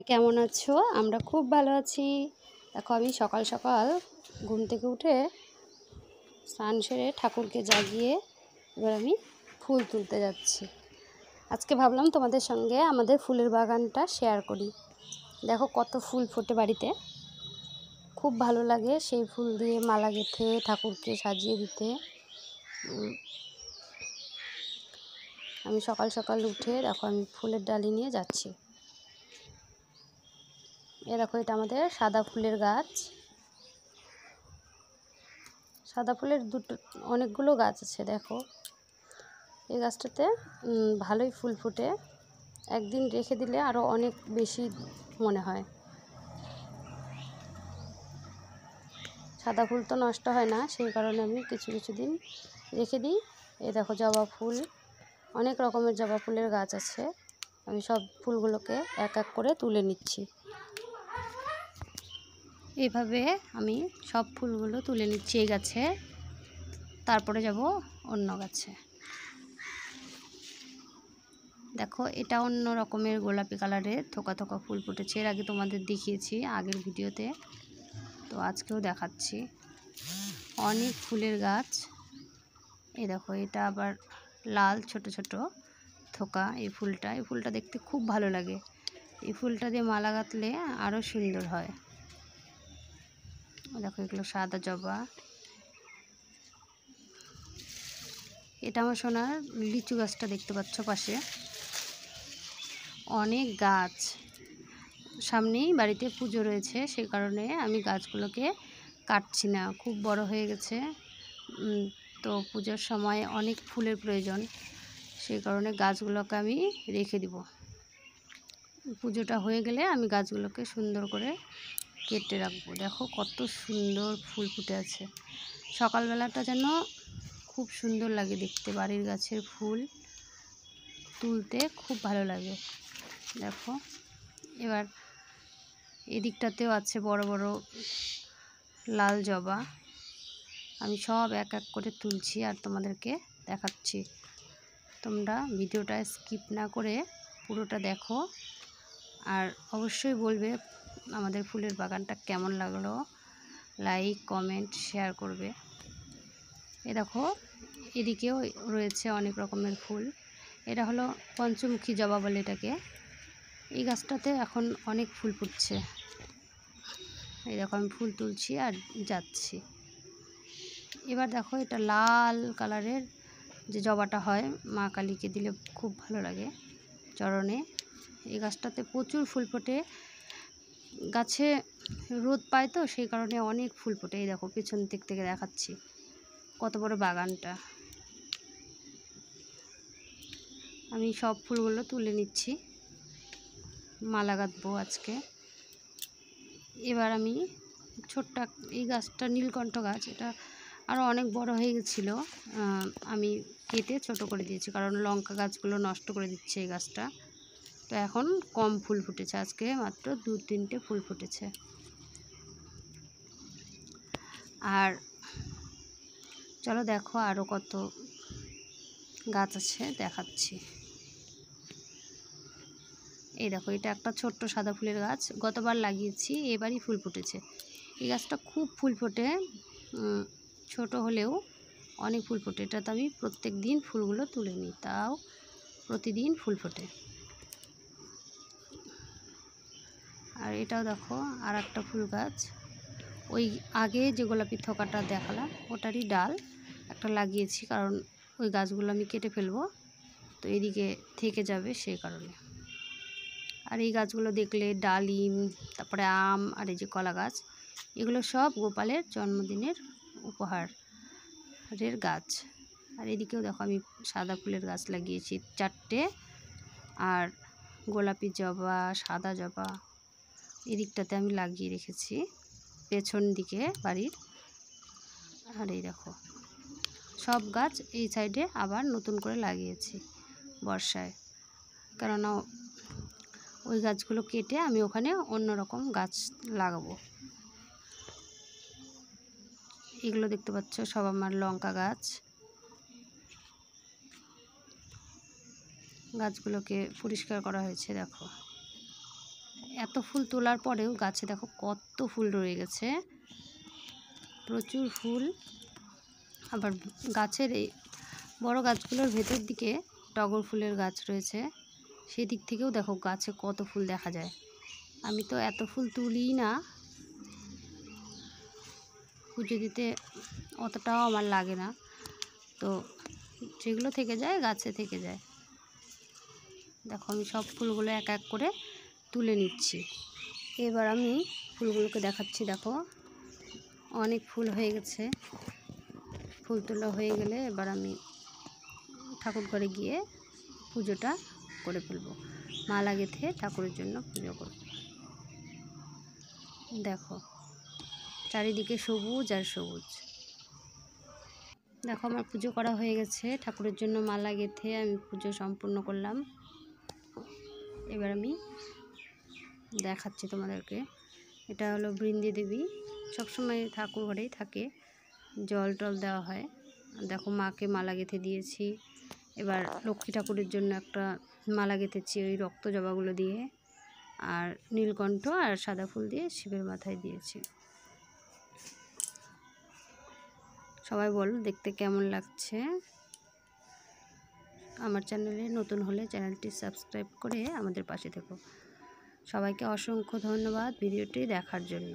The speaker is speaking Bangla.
কেমন আছো? আমরা খুব ভালো আছি। দেখো আমি সকাল সকাল ঘুম থেকে উঠে স্নান সেরে ঠাকুরকে জাগিয়ে এবার আমি ফুল তুলতে যাচ্ছি। আজকে ভাবলাম তোমাদের সঙ্গে আমাদের ফুলের বাগানটা শেয়ার করি। দেখো কত ফুল ফোটে বাড়িতে, খুব ভালো লাগে সেই ফুল দিয়ে মালা গেঁথে ঠাকুরকে সাজিয়ে দিতে। আমি সকাল সকাল উঠে দেখো আমি ফুলের ডালি নিয়ে যাচ্ছি। দেখো এটা আমাদের সাদা ফুলের গাছ। সাদা ফুলের অনেকগুলো গাছ আছে। দেখো এই গাছটাতে ভালোই ফুল ফুটে, একদিন রেখে দিলে আরও অনেক বেশি মনে হয়। সাদা ফুল তো নষ্ট হয় না, সেই কারণে আমি কিছু কিছু দিন রেখে দিই। এই দেখো জবা ফুল, অনেক রকমের জবা ফুলের গাছ আছে। আমি সব ফুলগুলোকে এক এক করে তুলে নিচ্ছি। এইভাবে আমি সব ফুলগুলো তুলে নিচ্ছি এই গাছে, তারপরে যাব অন্য গাছে। দেখো এটা অন্য রকমের গোলাপি কালারের থোকা থোকা ফুল ফুটেছে, এর আগে তোমাদের দেখিয়েছি আগের ভিডিওতে, তো আজকেও দেখাচ্ছি। অনেক ফুলের গাছ। এই দেখো এটা আবার লাল ছোট ছোট থোকা। এই ফুলটা দেখতে খুব ভালো লাগে। এই ফুলটা দিয়ে মালা গাঁথলে আরও সুন্দর হয়। দেখো এগুলো সাদা জবা। এটা আমার সোনার লিচু গাছটা দেখতে পাচ্ছ পাশে। অনেক গাছ, সামনেই বাড়িতে পুজো রয়েছে, সেই কারণে আমি গাছগুলোকে কাটছি না, খুব বড় হয়ে গেছে। তো পুজোর সময় অনেক ফুলের প্রয়োজন, সেই কারণে গাছগুলোকে আমি রেখে দিব। পুজোটা হয়ে গেলে আমি গাছগুলোকে সুন্দর করে কেটে রাখবো। দেখো কত সুন্দর ফুল ফুটে আছে। সকালবেলাটা যেন খুব সুন্দর লাগে দেখতে, বাড়ির গাছের ফুল তুলতে খুব ভালো লাগে। দেখো এবার এদিকটাতেও আছে বড় বড় লাল জবা। আমি সব এক এক করে তুলছি আর তোমাদেরকে দেখাচ্ছি। তোমরা ভিডিওটা স্কিপ না করে পুরোটা দেখো, আর অবশ্যই বলবে আমাদের ফুলের বাগানটা কেমন লাগলো। লাইক কমেন্ট শেয়ার করবে। এ দেখো এদিকেও রয়েছে অনেক রকমের ফুল। এটা হলো পঞ্চমুখী জবা বলে এটাকে। এই গাছটাতে এখন অনেক ফুল ফুটছে। এই দেখো আমি ফুল তুলছি আর যাচ্ছি। এবার দেখো এটা লাল কালারের যে জবাটা হয়, মা কালীকে দিলে খুব ভালো লাগে চরণে। এই গাছটাতে প্রচুর ফুল ফোটে, গাছে রোদ পায় তো সেই কারণে অনেক ফুল ফোটে। এই দেখো পেছন দিক থেকে দেখাচ্ছি কত বড় বাগানটা। আমি সব ফুলগুলো তুলে নিচ্ছি, মালা গাঁথবো আজকে। এবার আমি ছোট্ট এই গাছটা নীলকণ্ঠ গাছ, এটা আরও অনেক বড় হয়ে গেছিলো, আমি কেটে ছোট করে দিয়েছি কারণ লঙ্কা গাছগুলো নষ্ট করে দিচ্ছে এই গাছটা। তো এখন কম ফুল ফুটেছে, আজকে মাত্র 2-3টে ফুল ফুটেছে। আর চলো দেখো আরও কত গাছ আছে দেখাচ্ছি। এই দেখো এটা একটা ছোট্ট সাদা ফুলের গাছ, গতবার লাগিয়েছি, এবারই ফুল ফুটেছে। এই গাছটা খুব ফুল ফোটে, ছোট হলেও অনেক ফুল ফোটে। এটা তো আমি প্রত্যেক দিন ফুলগুলো তুলে নিই, তাও প্রতিদিন ফুল ফোটে। আর এটাও দেখো আর একটা ফুল গাছ, ওই আগে যে গোলাপি থোকাটা দেখালাম ওটারই ডাল একটা লাগিয়েছি, কারণ ওই গাছগুলো আমি কেটে ফেলবো, তো এদিকে থেকে যাবে সেই কারণে। আর এই গাছগুলো দেখলে ডালিম, তারপরে আম, আর এই যে কলা গাছ, এগুলো সব গোপালের জন্মদিনের উপহারের গাছ। আর এদিকেও দেখো আমি সাদা ফুলের গাছ লাগিয়েছি 4টে, আর গোলাপি জবা, সাদা জবা এদিকটাতে আমি লাগিয়ে রেখেছি পেছন দিকে বাড়ির। আর এই দেখো সব গাছ এই সাইডে আবার নতুন করে লাগিয়েছি বর্ষায়, কেননা ওই গাছগুলো কেটে আমি ওখানে অন্য রকম গাছ লাগাবো। এগুলো দেখতে পাচ্ছ সব আমার লঙ্কা গাছ। গাছগুলোকে পরিষ্কার করা হয়েছে দেখো। এত ফুল তোলার পরেও গাছে দেখো কত ফুল রয়ে গেছে, প্রচুর ফুল। আবার গাছের এই বড় গাছগুলোর ভেতর দিকে টগর ফুলের গাছ রয়েছে, সেদিক থেকেও দেখো গাছে কত ফুল দেখা যায়। আমি তো এত ফুল তুলিই না, পুজো দিতে অতটাও আমার লাগে না, তো যেগুলো থেকে যায় গাছে থেকে যায়। দেখো আমি সব ফুলগুলো এক এক করে তুলে নিচ্ছি। এবার আমি ফুলগুলোকে দেখাচ্ছি। দেখো অনেক ফুল হয়ে গেছে। ফুল তোলা হয়ে গেলে এবার আমি ঠাকুর ঘরে গিয়ে পুজোটা করে ফেলবো, মালা গেঁথে ঠাকুরের জন্য পুজো করব। দেখো চারিদিকে সবুজ আর সবুজ। দেখো আমার পুজো করা হয়ে গেছে, ঠাকুরের জন্য মালা গেঁথে আমি পুজো সম্পূর্ণ করলাম। এবার আমি দেখাচ্ছি তোমাদেরকে। এটা হলো বৃন্দি দেবী, সবসময় ঠাকুর ঘরেই থাকে, জল টল দেওয়া হয়। দেখো মাকে মালা গেঁথে দিয়েছি। এবার লক্ষ্মী ঠাকুরের জন্য একটা মালা গেঁথেছি ওই রক্ত জবাগুলো দিয়ে, আর নীলকণ্ঠ আর সাদা ফুল দিয়ে শিবের মাথায় দিয়েছি। সবাই বলো দেখতে কেমন লাগছে। আমার চ্যানেলে নতুন হলে চ্যানেলটি সাবস্ক্রাইব করে আমাদের পাশে থেকো। সবাইকে অসংখ্য ধন্যবাদ ভিডিওটি দেখার জন্য।